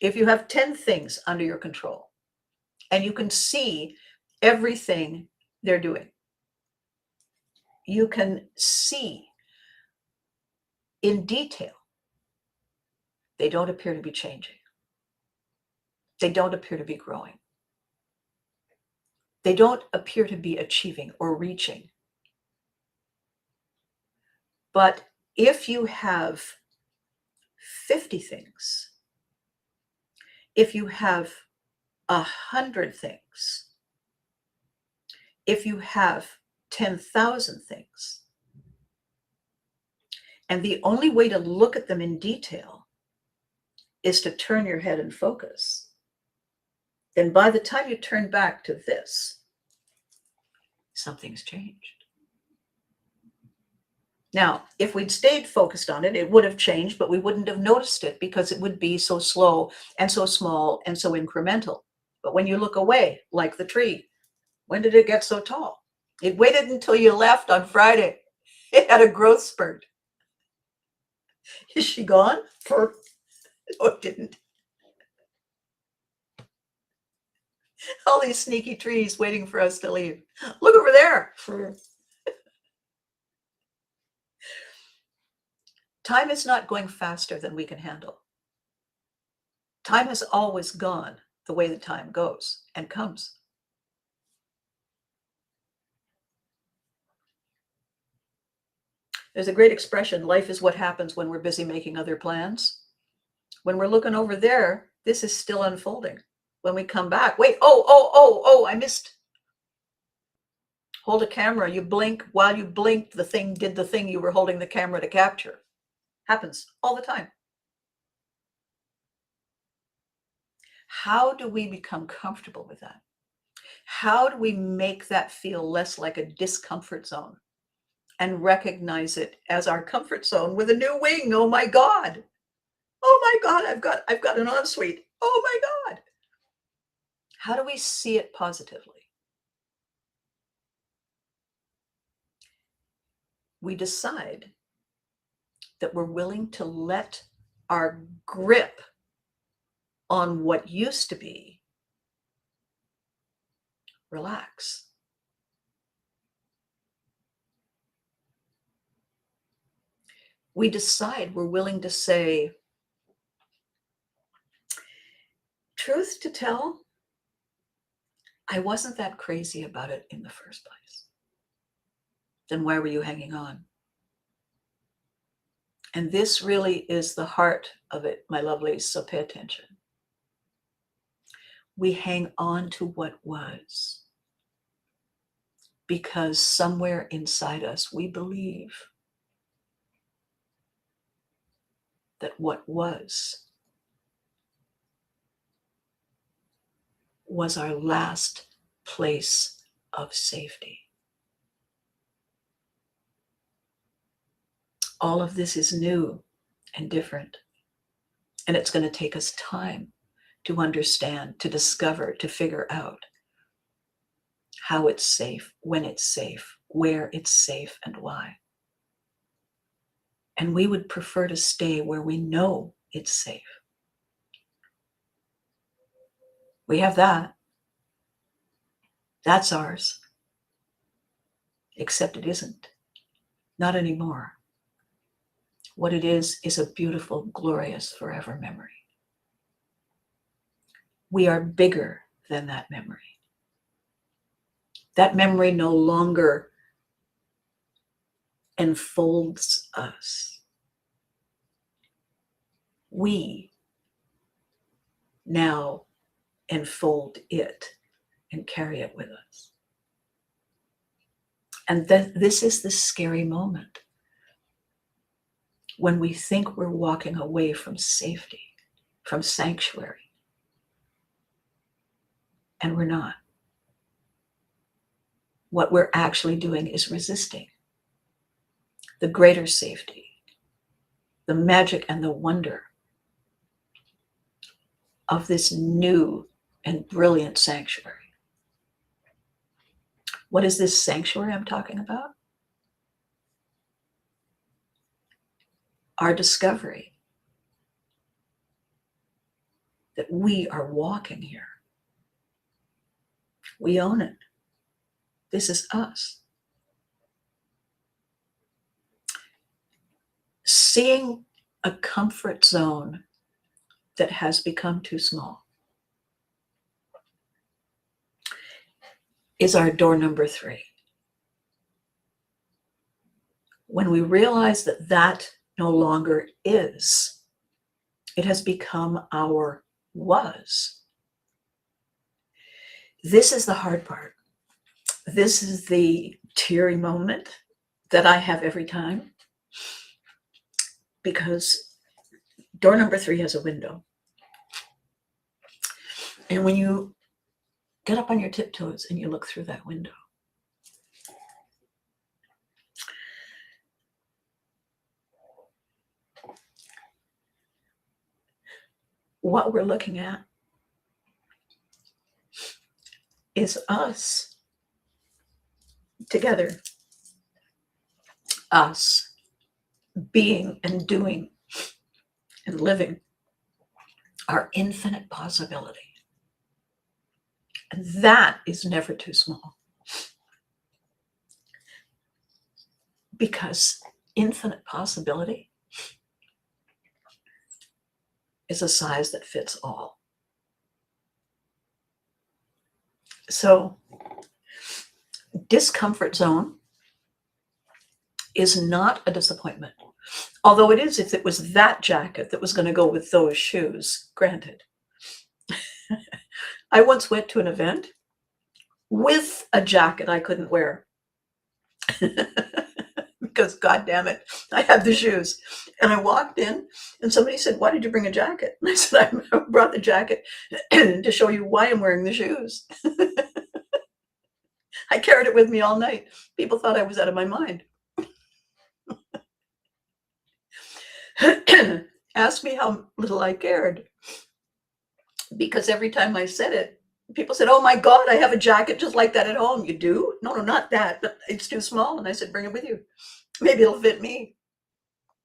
if you have 10 things under your control, and you can see everything they're doing, you can see in detail, they don't appear to be changing. They don't appear to be growing. They don't appear to be achieving or reaching. But if you have 50 things, if you have 100 things, if you have 10,000 things, And the only way to look at them in detail is to turn your head and focus. Then by the time you turn back to this, something's changed. Now, if we'd stayed focused on it, it would have changed, but we wouldn't have noticed it because it would be so slow and so small and so incremental. But when you look away, like the tree, when did it get so tall? It waited until you left on Friday. It had a growth spurt. Is she gone? No, it didn't. All these sneaky trees waiting for us to leave. Look over there. Time is not going faster than we can handle. Time has always gone the way the time goes and comes. There's a great expression, life is what happens when we're busy making other plans. When we're looking over there, this is still unfolding. When we come back, wait, oh, I missed. Hold a camera, you blink. While you blinked, the thing did the thing you were holding the camera to capture. Happens all the time. How do we become comfortable with that? How do we make that feel less like a discomfort zone and recognize it as our comfort zone with a new wing? Oh my God. Oh my God, I've got an ensuite. Oh my God. How do we see it positively? We decide that we're willing to let our grip on what used to be relax. We decide we're willing to say, truth to tell, I wasn't that crazy about it in the first place. Then why were you hanging on? And this really is the heart of it, my lovelies, so pay attention. We hang on to what was because somewhere inside us we believe that what was our last place of safety. All of this is new and different, and it's going to take us time to understand, to discover, to figure out how it's safe, when it's safe, where it's safe, and why. And we would prefer to stay where we know it's safe. We have that. That's ours. Except it isn't. Not anymore. What it is a beautiful, glorious, forever memory. We are bigger than that memory. That memory no longer enfolds us. We now enfold it and carry it with us. And this is the scary moment when we think we're walking away from safety, from sanctuary, and we're not. What we're actually doing is resisting the greater safety, the magic and the wonder of this new and brilliant sanctuary. What is this sanctuary I'm talking about? Our discovery that we are walking here. We own it. This is us. Seeing a comfort zone that has become too small is our door number 3. When we realize that that no longer is, it has become our was. This is the hard part. This is the teary moment that I have every time. because door number 3 has a window. And when you get up on your tiptoes and you look through that window, what we're looking at is us together, us being and doing and living our infinite possibility. And that is never too small, because infinite possibility is a size that fits all. So discomfort zone is not a disappointment. Although it is if it was that jacket that was going to go with those shoes, granted. I once went to an event with a jacket I couldn't wear because, God damn it, I had the shoes. And I walked in and somebody said, "Why did you bring a jacket?" And I said, "I brought the jacket to show you why I'm wearing the shoes." I carried it with me all night. People thought I was out of my mind. Ask me how little I cared. Because every time I said it, people said, "Oh my God, I have a jacket just like that at home." "You do?" "No, not that, but it's too small." And I said, "Bring it with you. Maybe it'll fit me."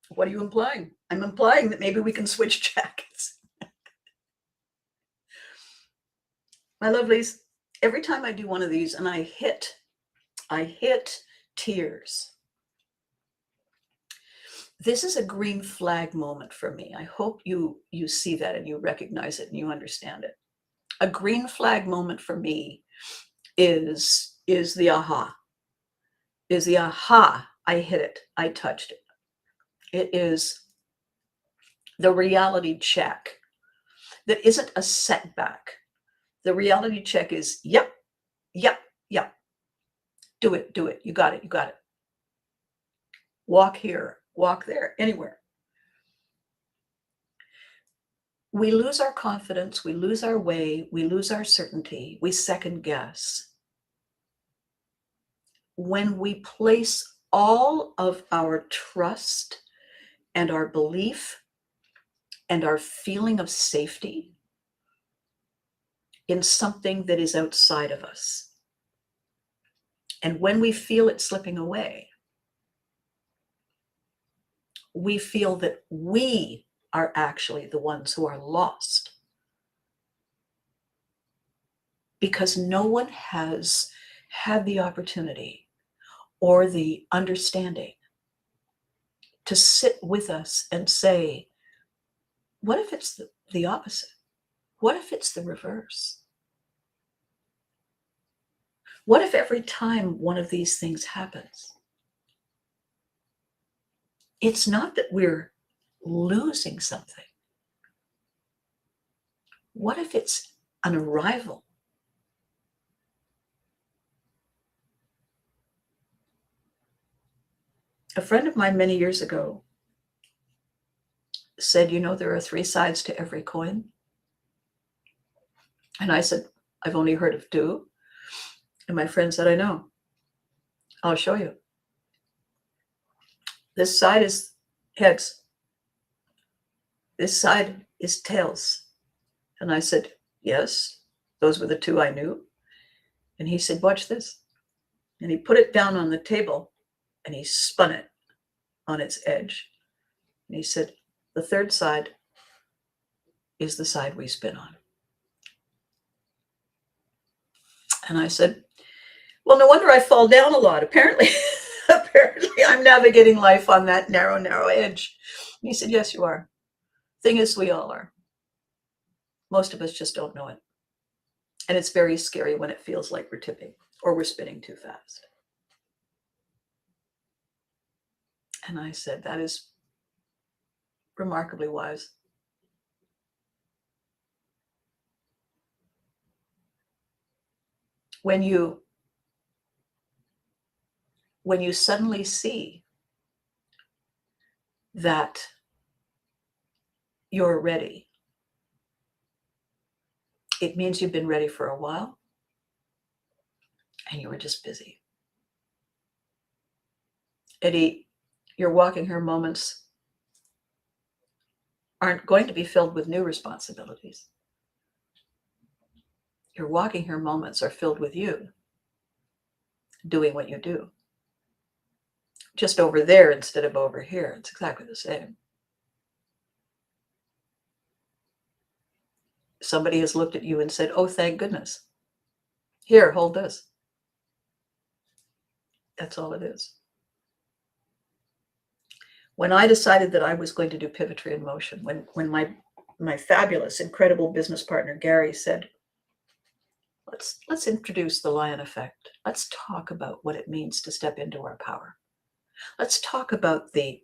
"What are you implying?" "I'm implying that maybe we can switch jackets." My lovelies, every time I do one of these and I hit tears. This is a green flag moment for me. I hope you see that and you recognize it and you understand it. A green flag moment for me is the aha. Is the aha. I hit it. I touched it. It is the reality check that isn't a setback. The reality check is, yep. Do it. You got it. Walk here, walk there, anywhere. We lose our confidence, we lose our way, we lose our certainty, we second guess when we place all of our trust and our belief and our feeling of safety in something that is outside of us. And when we feel it slipping away, we feel that we are actually the ones who are lost. Because no one has had the opportunity or the understanding to sit with us and say, what if it's the opposite? What if it's the reverse? What if every time one of these things happens, it's not that we're losing something? What if it's an arrival? A friend of mine many years ago said, there are 3 sides to every coin. And I said, I've only heard of 2. And my friend said, I know. I'll show you. This side is heads. This side is tails. And I said, yes, those were the 2 I knew. And he said, watch this. And he put it down on the table and he spun it on its edge. And he said, the 3rd side is the side we spin on. And I said, well, no wonder I fall down a lot. Apparently I'm navigating life on that narrow edge. And he said, yes, you are. Thing is, we all are. Most of us just don't know it. And it's very scary when it feels like we're tipping or we're spinning too fast. And I said, that is remarkably wise. When you suddenly see that you're ready, it means you've been ready for a while and you were just busy. Eddie, your walking here moments aren't going to be filled with new responsibilities. Your walking here moments are filled with you doing what you do. Just over there instead of over here. It's exactly the same. Somebody has looked at you and said, oh, thank goodness. Here, hold this. That's all it is. When I decided that I was going to do Pivotry in Motion, when my fabulous, incredible business partner, Gary, said, let's introduce the lion effect. Let's talk about what it means to step into our power. Let's talk about the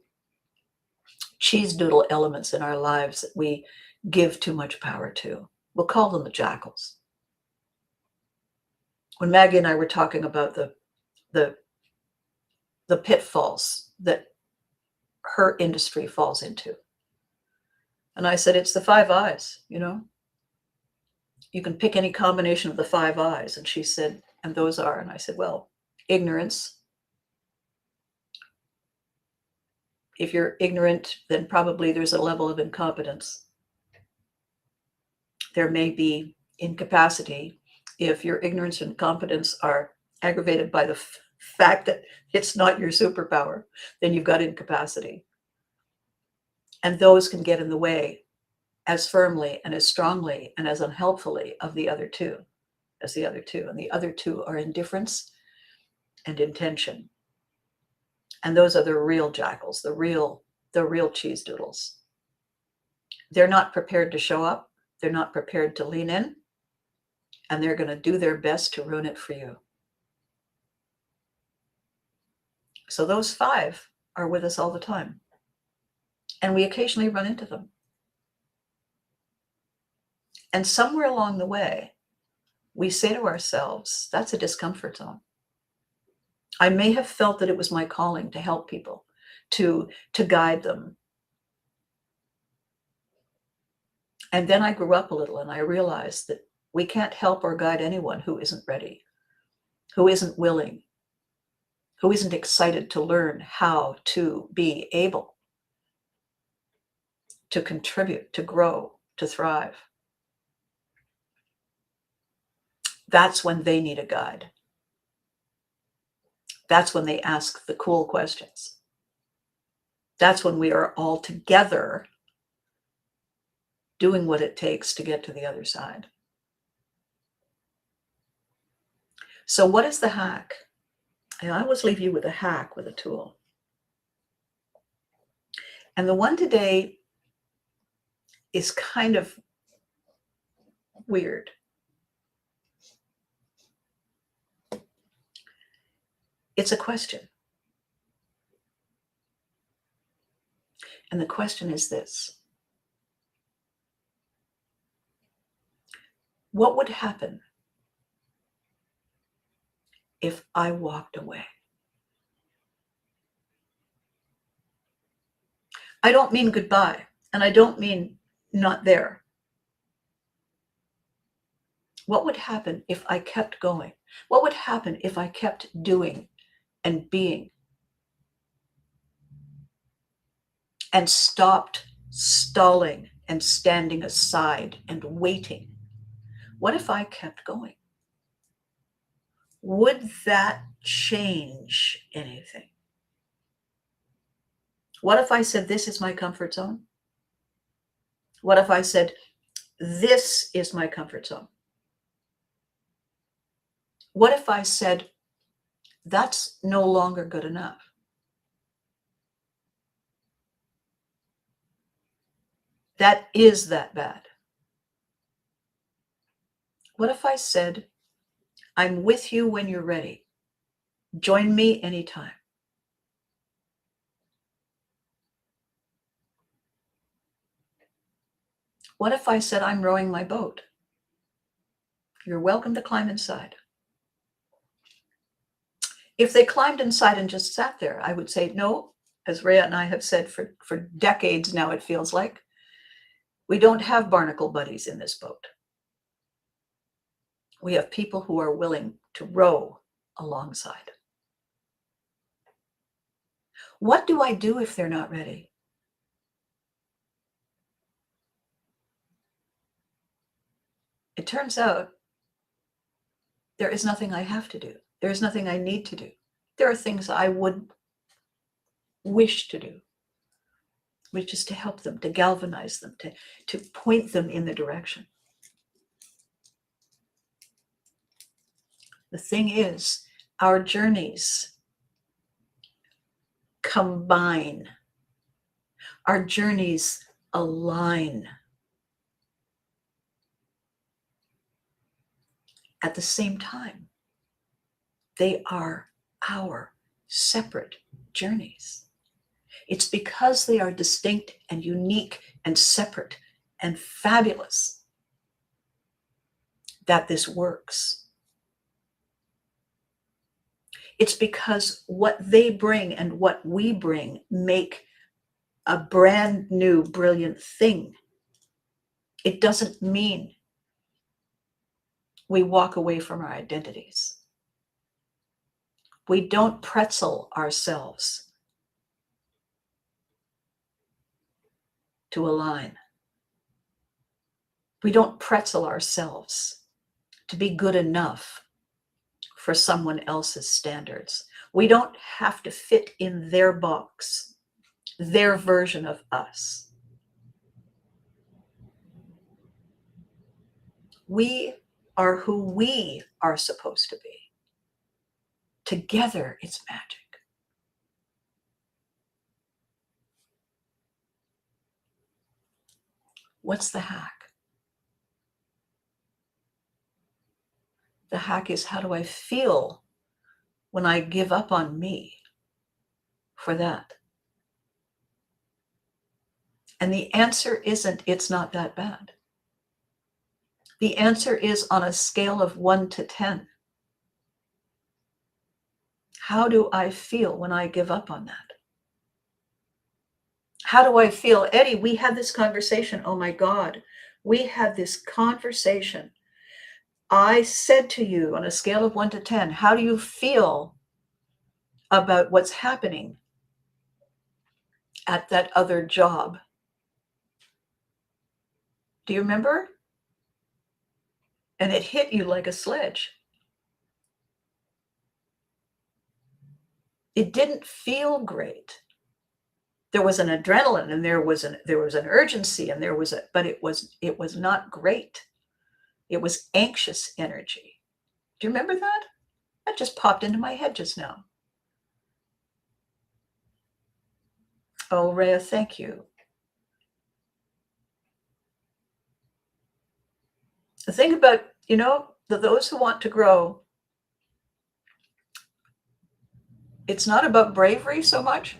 cheese doodle elements in our lives that we give too much power to. We'll call them the jackals. When Maggie and I were talking about the pitfalls that her industry falls into, and I said, it's the 5 eyes, you know? You can pick any combination of the 5 eyes. And she said, and those are, and I said, well, ignorance. If you're ignorant, then probably there's a level of incompetence. There may be incapacity. If your ignorance and incompetence are aggravated by the fact that it's not your superpower, then you've got incapacity. And those can get in the way as firmly and as strongly and as unhelpfully of the other two as the other two. And the other two are indifference and intention. And those are the real jackals, the real cheese doodles. They're not prepared to show up. They're not prepared to lean in. And they're going to do their best to ruin it for you. So those 5 are with us all the time. And we occasionally run into them. And somewhere along the way, we say to ourselves, that's a discomfort zone. I may have felt that it was my calling to help people, to guide them. And then I grew up a little and I realized that we can't help or guide anyone who isn't ready, who isn't willing, who isn't excited to learn how to be able to contribute, to grow, to thrive. That's when they need a guide. That's when they ask the cool questions. That's when we are all together doing what it takes to get to the other side. So what is the hack? And I always leave you with a hack, with a tool. And the one today is kind of weird. It's a question. And the question is this: what would happen if I walked away? I don't mean goodbye, and I don't mean not there. What would happen if I kept going? What would happen if I kept doing and being and stopped stalling and standing aside and waiting? What if I kept going? Would that change anything? What if I said, this is my comfort zone? What if I said, this is my comfort zone? What if I said, that's no longer good enough? That is that bad. What if I said, I'm with you when you're ready. Join me anytime. What if I said, I'm rowing my boat? You're welcome to climb inside. If they climbed inside and just sat there, I would say, no, as Rhea and I have said for decades now, it feels like, We don't have barnacle buddies in this boat. We have people who are willing to row alongside. What do I do if they're not ready? It turns out there is nothing I have to do. There is nothing I need to do. There are things I would wish to do, which is to help them, to galvanize them, to point them in the direction. The thing is, our journeys combine. Our journeys align. At the same time, they are our separate journeys. It's because they are distinct and unique and separate and fabulous that this works. It's because what they bring and what we bring make a brand new, brilliant thing. It doesn't mean we walk away from our identities. We don't pretzel ourselves to align. We don't pretzel ourselves to be good enough for someone else's standards. We don't have to fit in their box, their version of us. We are who we are supposed to be. Together, it's magic. What's the hack? The hack is, how do I feel when I give up on me for that? And the answer isn't, it's not that bad. The answer is on a scale of 1 to 10. How do I feel when I give up on that? How do I feel? Eddie, we had this conversation. Oh my God, we had this conversation. I said to you on a scale of 1 to 10, how do you feel about what's happening at that other job? Do you remember? And it hit you like a sledge. It didn't feel great. There was an adrenaline and there was an urgency and but it was not great. It was anxious energy. Do you remember that? That just popped into my head just now. Oh, Rhea, thank you. The thing about, those who want to grow, it's not about bravery so much.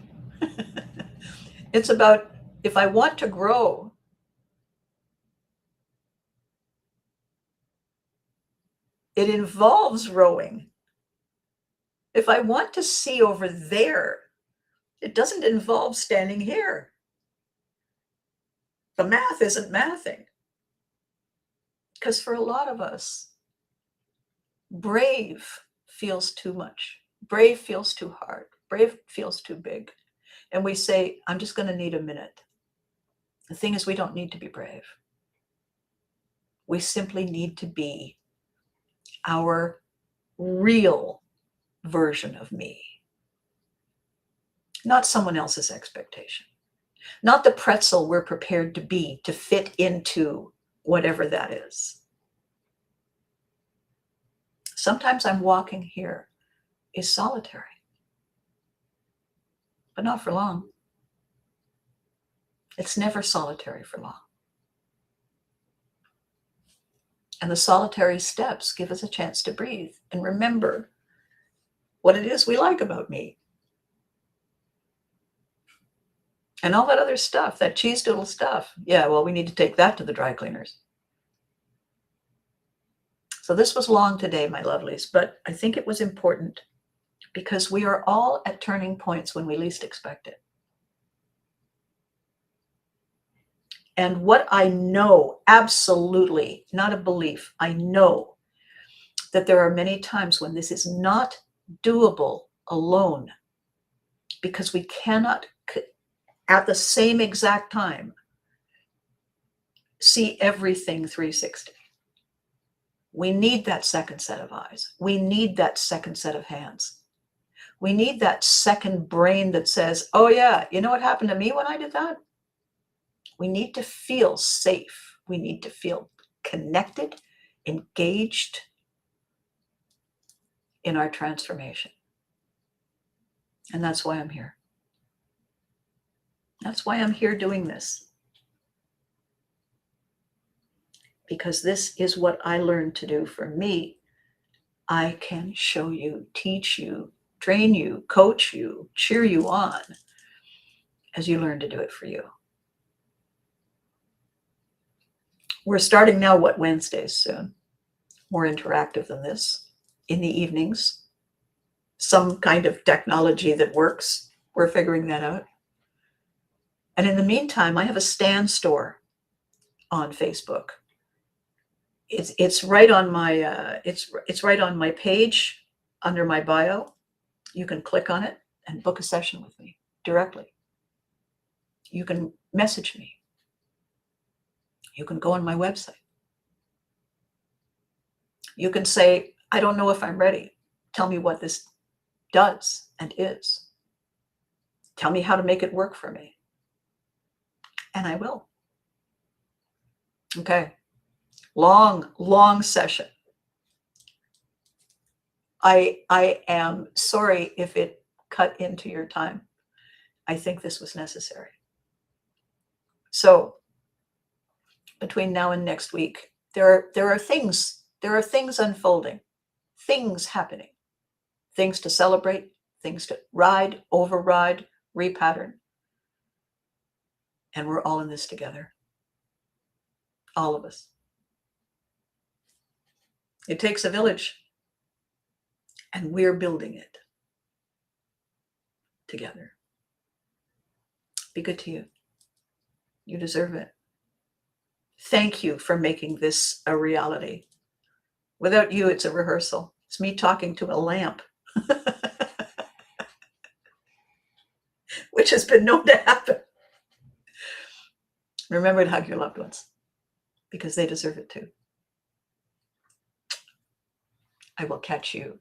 It's about, if I want to grow, it involves rowing. If I want to see over there, it doesn't involve standing here. The math isn't mathing. Because for a lot of us, brave feels too much. Brave feels too hard. Brave feels too big. And we say, I'm just going to need a minute. The thing is, we don't need to be brave. We simply need to be our real version of me. Not someone else's expectation. Not the pretzel we're prepared to be to fit into whatever that is. Sometimes I'm walking here is solitary, but not for long. It's never solitary for long. And the solitary steps give us a chance to breathe and remember what it is we like about me. And all that other stuff, that cheese doodle stuff. Yeah, well, we need to take that to the dry cleaners. So this was long today, my lovelies, but I think it was important because we are all at turning points when we least expect it. And what I know, absolutely, not a belief, I know that there are many times when this is not doable alone, because we cannot, at the same exact time, see everything 360. We need that second set of eyes. We need that second set of hands. We need that second brain that says, oh yeah, you know what happened to me when I did that? We need to feel safe. We need to feel connected, engaged in our transformation. And that's why I'm here. That's why I'm here doing this. Because this is what I learned to do for me. I can show you, teach you, train you, coach you, cheer you on as you learn to do it for you. We're starting now, Wednesdays soon. More interactive than this. In the evenings. Some kind of technology that works. We're figuring that out. And in the meantime, I have a Stan store on Facebook. It's right on my it's right on my page under my bio. You can click on it and book a session with me directly. You can message me. You can go on my website. You can say, I don't know if I'm ready. Tell me what this does and is. Tell me how to make it work for me. And I will. Okay. Long session. I am sorry if it cut into your time. I think this was necessary. So between now and next week, there are things unfolding, things happening, things to celebrate, things to ride, override, repattern. And we're all in this together. All of us. It takes a village, and we're building it together. Be good to you. You deserve it. Thank you for making this a reality. Without you, it's a rehearsal. It's me talking to a lamp, which has been known to happen. Remember to hug your loved ones, because they deserve it too. I will catch you